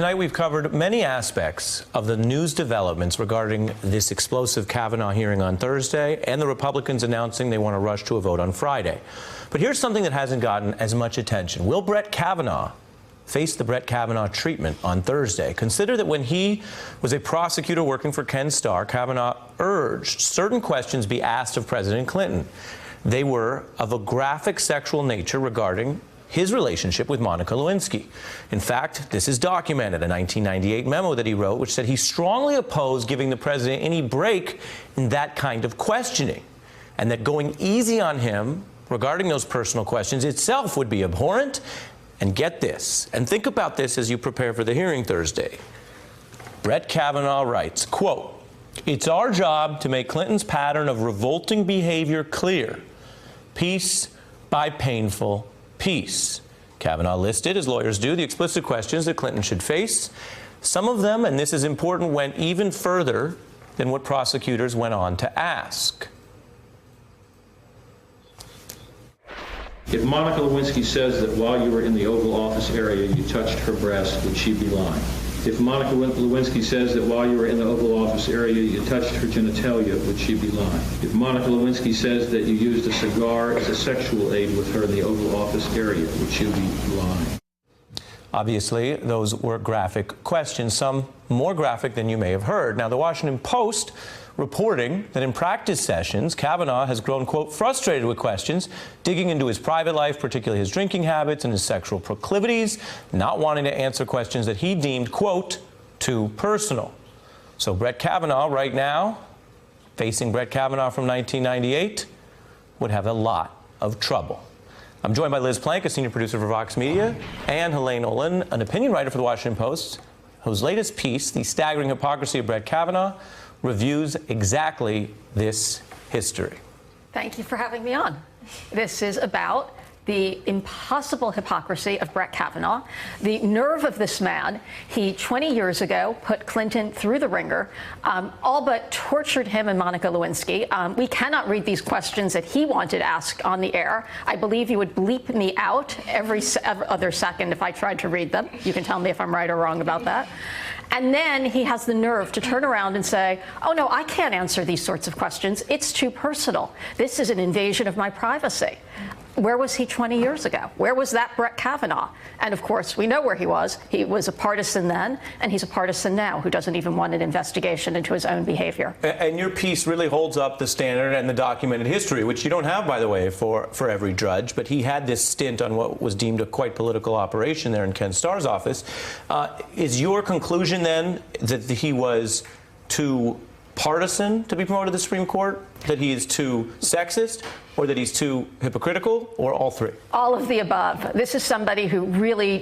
Tonight we've covered many aspects of the news developments regarding this explosive Kavanaugh hearing on Thursday and the Republicans announcing they want to rush to a vote on Friday. But here's something that hasn't gotten as much attention. Will Brett Kavanaugh face the Brett Kavanaugh treatment on Thursday? Consider that when he was a prosecutor working for Ken Starr, Kavanaugh urged certain questions be asked of President Clinton. They were of a graphic sexual nature regarding his relationship with Monica Lewinsky. In fact, this is documented, a 1998 memo that he wrote, which said he strongly opposed giving the president any break in that kind of questioning, and that going easy on him regarding those personal questions itself would be abhorrent. And get this, and think about this as you prepare for the hearing Thursday. Brett Kavanaugh writes, quote, "It's our job to make Clinton's pattern of revolting behavior clear, piece by painful piece." Kavanaugh listed, as lawyers do, the explicit questions that Clinton should face. Some of them, and this is important, went even further than what prosecutors went on to ask. If Monica Lewinsky says that while you were in the Oval Office area you touched her breast, would she be lying? If Monica Lewinsky says that while you were in the Oval Office area you touched her genitalia, would she be lying? If Monica Lewinsky says that you used a cigar as a sexual aid with her in the Oval Office area, would she be lying? Obviously, those were graphic questions, some more graphic than you may have heard. Now, the Washington Post reporting that in practice sessions, Kavanaugh has grown, quote, frustrated with questions, digging into his private life, particularly his drinking habits and his sexual proclivities, not wanting to answer questions that he deemed, quote, too personal. So Brett Kavanaugh right now, facing Brett Kavanaugh from 1998, would have a lot of trouble. I'm joined by Liz Plank, a senior producer for Vox Media, and Helene Olin, an opinion writer for the Washington Post, whose latest piece, The Staggering Hypocrisy of Brett Kavanaugh, reviews exactly this history. Thank you for having me on. This is about the impossible hypocrisy of Brett Kavanaugh, the nerve of this man. He, 20 years ago, put Clinton through the ringer, all but tortured him and Monica Lewinsky. We cannot read these questions that he wanted asked on the air. I believe you would bleep me out every other second if I tried to read them. You can tell me if I'm right or wrong about that. And then he has the nerve to turn around and say, oh, no, I can't answer these sorts of questions. It's too personal. This is an invasion of my privacy. Where was he 20 years ago? Where was that Brett Kavanaugh? And, of course, we know where he was. He was a partisan then, and he's a partisan now who doesn't even want an investigation into his own behavior. And your piece really holds up the standard and the documented history, which you don't have, by the way, for every judge. But he had this stint on what was deemed a quite political operation there in Ken Starr's office. Is your conclusion, then, that he was too partisan to be promoted to the Supreme Court, that he is too sexist, or that he's too hypocritical, or all three? All of the above. This is somebody who really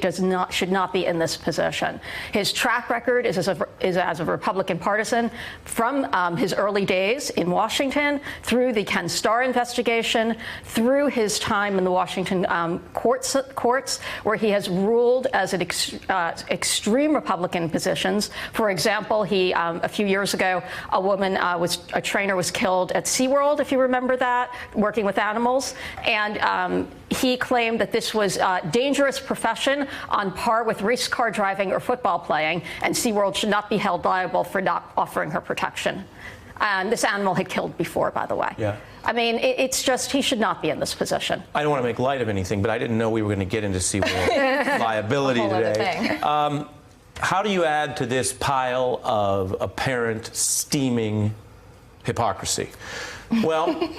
should not be in this position. His track record is as a Republican partisan from his early days in Washington, through the Ken Starr investigation, through his time in the Washington courts, where he has ruled as an extreme Republican positions. For example, he a few years ago, a trainer was killed at SeaWorld, if you remember that, working with animals, and he claimed that this was a dangerous profession on par with race car driving or football playing, and SeaWorld should not be held liable for not offering her protection. And this animal had killed before, by the way. Yeah. I mean, it's just, he should not be in this position. I don't want to make light of anything, but I didn't know we were going to get into SeaWorld liability today. How do you add to this pile of apparent steaming hypocrisy? Well,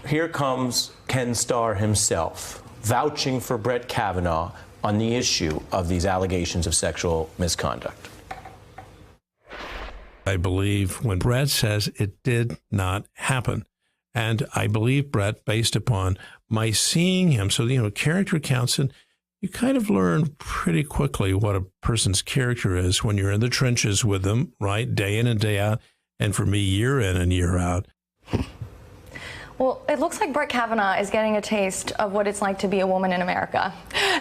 here comes Ken Starr himself, vouching for Brett Kavanaugh on the issue of these allegations of sexual misconduct. I believe when Brett says it did not happen. And I believe Brett, based upon my seeing him. So, character counts, and you kind of learn pretty quickly what a person's character is when you're in the trenches with them, right? Day in and day out. And for me, year in and year out. Well, it looks like Brett Kavanaugh is getting a taste of what it's like to be a woman in America,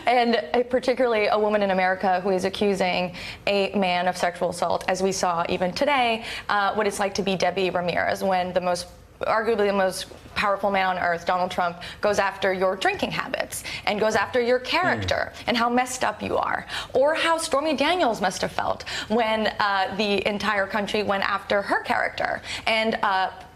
and particularly a woman in America who is accusing a man of sexual assault, as we saw even today, what it's like to be Debbie Ramirez, when the most arguably the most powerful man on earth, Donald Trump, goes after your drinking habits and goes after your character and how messed up you are, or how Stormy Daniels must have felt when the entire country went after her character, and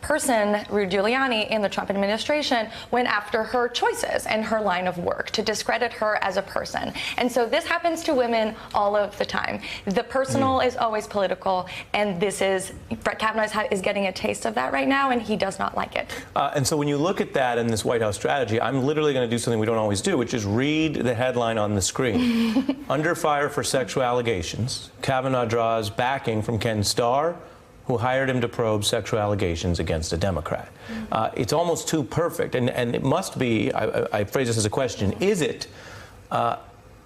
person, Rudy Giuliani, in the Trump administration went after her choices and her line of work to discredit her as a person. And so this happens to women all of the time. The personal is always political, and Brett Kavanaugh is getting a taste of that right now, and he does not like it. And so when you look at that in this White House strategy, I'm literally going to do something we don't always do, which is read the headline on the screen. Under fire for sexual allegations, Kavanaugh draws backing from Ken Starr, who hired him to probe sexual allegations against a Democrat. It's almost too perfect, and it must be, I phrase this as a question, is it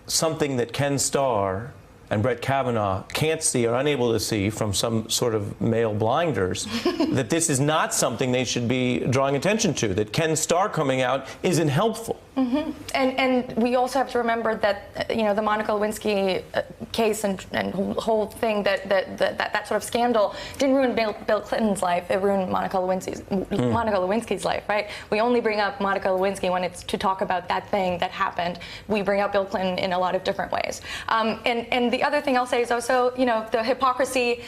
something that Ken Starr and Brett Kavanaugh can't see or unable to see from some sort of male blinders, that this is not something they should be drawing attention to, that Ken Starr coming out isn't helpful? Mm-hmm. And we also have to remember that, the Monica Lewinsky case and whole thing, that sort of scandal didn't ruin Bill Clinton's life. It ruined Monica Lewinsky's life, right? We only bring up Monica Lewinsky when it's to talk about that thing that happened. We bring up Bill Clinton in a lot of different ways. And the other thing I'll say is also, the hypocrisy,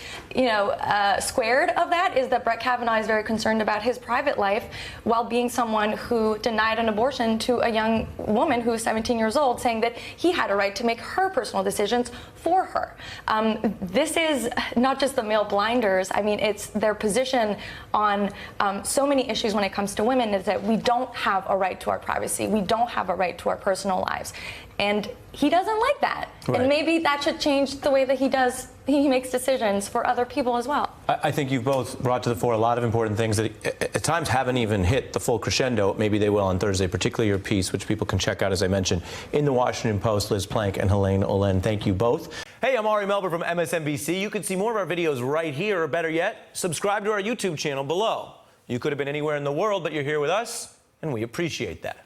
squared of that is that Brett Kavanaugh is very concerned about his private life while being someone who denied an abortion to a young woman who was 17 years old, saying that he had a right to make her personal decisions for her. This is not just the male blinders. I mean, it's their position on so many issues when it comes to women, is that we don't have a right to our privacy. We don't have a right to our personal lives. And he doesn't like that. Right. And maybe that should change the way that he makes decisions for other people as well. I think you've both brought to the fore a lot of important things that at times haven't even hit the full crescendo. Maybe they will on Thursday, particularly your piece, which people can check out, as I mentioned, in the Washington Post. Liz Plank and Helene Olen, thank you both. Hey, I'm Ari Melber from MSNBC. You can see more of our videos right here, or better yet, subscribe to our YouTube channel below. You could have been anywhere in the world, but you're here with us, and we appreciate that.